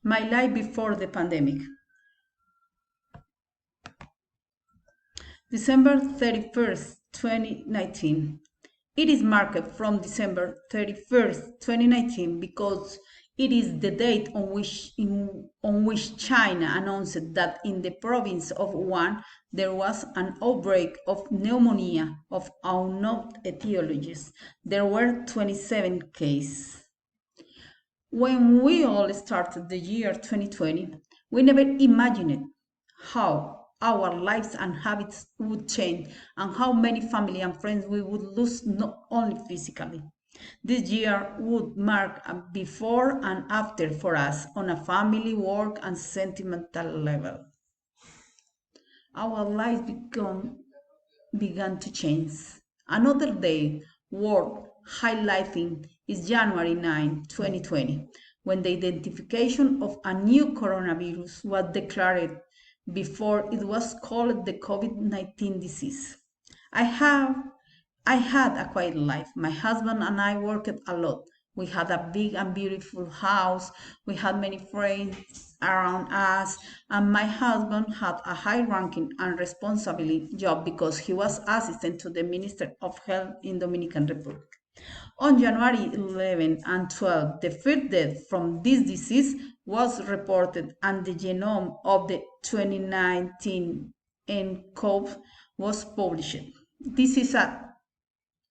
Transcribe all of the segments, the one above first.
My life before the pandemic. December 31st, 2019. It is marked from December 31st, 2019 because it is the date on which China announced that in the province of Wuhan there was an outbreak of pneumonia of unknown etiologies. There were 27 cases. When we all started the year 2020, we never imagined how our lives and habits would change and how many family and friends we would lose not only physically. This year would mark a before and after for us on a family, work, and sentimental level. Our lives began to change. Another day worth highlighting is January 9, 2020, when the identification of a new coronavirus was declared before it was called the COVID-19 disease. I have I had a quiet life. My husband and I worked a lot. We had a big and beautiful house. We had many friends around us. And my husband had a high ranking and responsibility job because he was assistant to the Minister of Health in Dominican Republic. On January 11 and 12, the first death from this disease was reported and the genome of the 2019 nCoV was published. This is a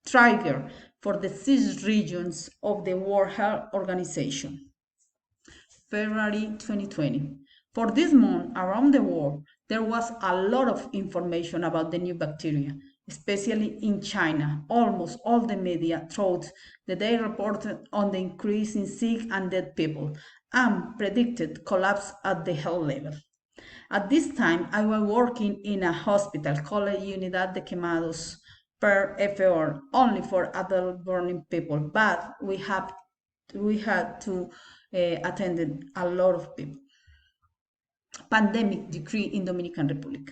trigger for the six regions of the World Health Organization. February 2020. For this month, around the world, there was a lot of information about the new bacteria, especially in China. Almost all the media thought that they reported on the increase in sick and dead people and predicted collapse at the health level. At this time, I was working in a hospital called Unidad de Quemados per FOR, only for adult burning people, but we had to attend a lot of people. Pandemic decree in Dominican Republic.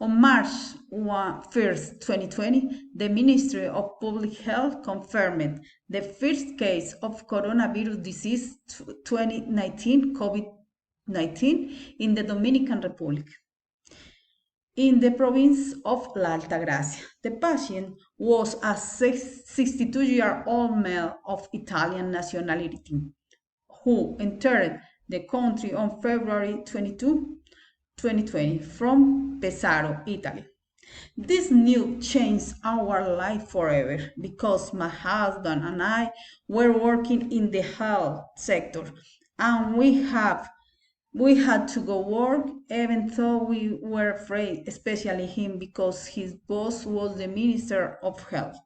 On March 1st, 2020, the Ministry of Public Health confirmed the first case of coronavirus disease 2019 COVID-19 in the Dominican Republic in the province of La Altagracia. The patient was a 62-year-old male of Italian nationality who entered the country on February 22, 2020 from Pesaro, Italy. This news changed our life forever because my husband and I were working in the health sector and we had to go work even though we were afraid, especially him because his boss was the Minister of Health.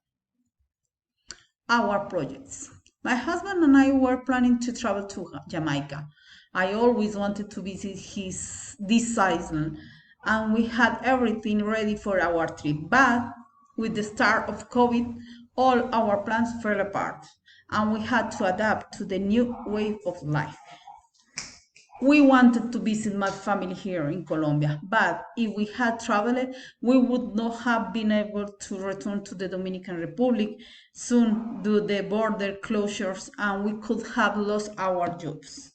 Our projects. My husband and I were planning to travel to Jamaica. I always wanted to visit this island and we had everything ready for our trip. But with the start of COVID, all our plans fell apart and we had to adapt to the new way of life. We wanted to visit my family here in Colombia, but if we had traveled, we would not have been able to return to the Dominican Republic soon due to the border closures, and we could have lost our jobs.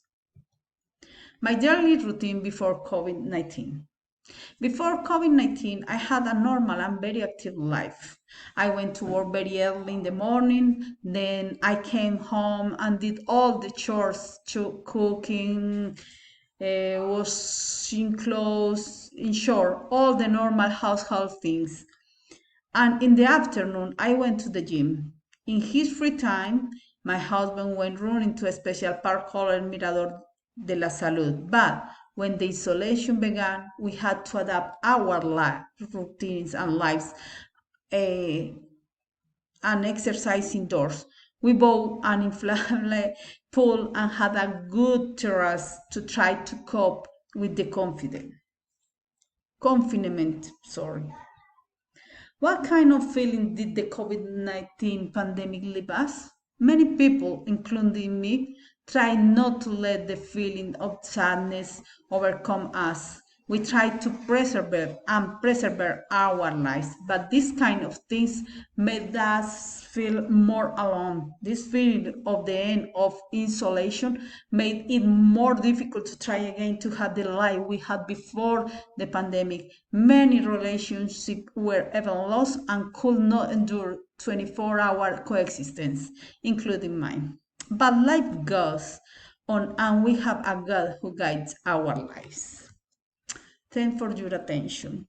My daily routine before COVID-19. Before COVID-19, I had a normal and very active life. I went to work very early in the morning, then I came home and did all the chores, cooking, washing clothes, in short, all the normal household things. And in the afternoon, I went to the gym. In his free time, my husband went running to a special park called El Mirador de la Salud. But when the isolation began, we had to adapt our life routines and lives and exercise indoors. We bought an inflatable pool and had a good terrace to try to cope with the confinement. What kind of feeling did the COVID-19 pandemic leave us? Many people, including me, try not to let the feeling of sadness overcome us. We try to preserve our lives, but this kind of things made us feel more alone. This feeling of the end of isolation made it more difficult to try again to have the life we had before the pandemic. Many relationships were even lost and could not endure 24-hour coexistence, including mine. But life goes on, and we have a God who guides our lives. Thanks for your attention.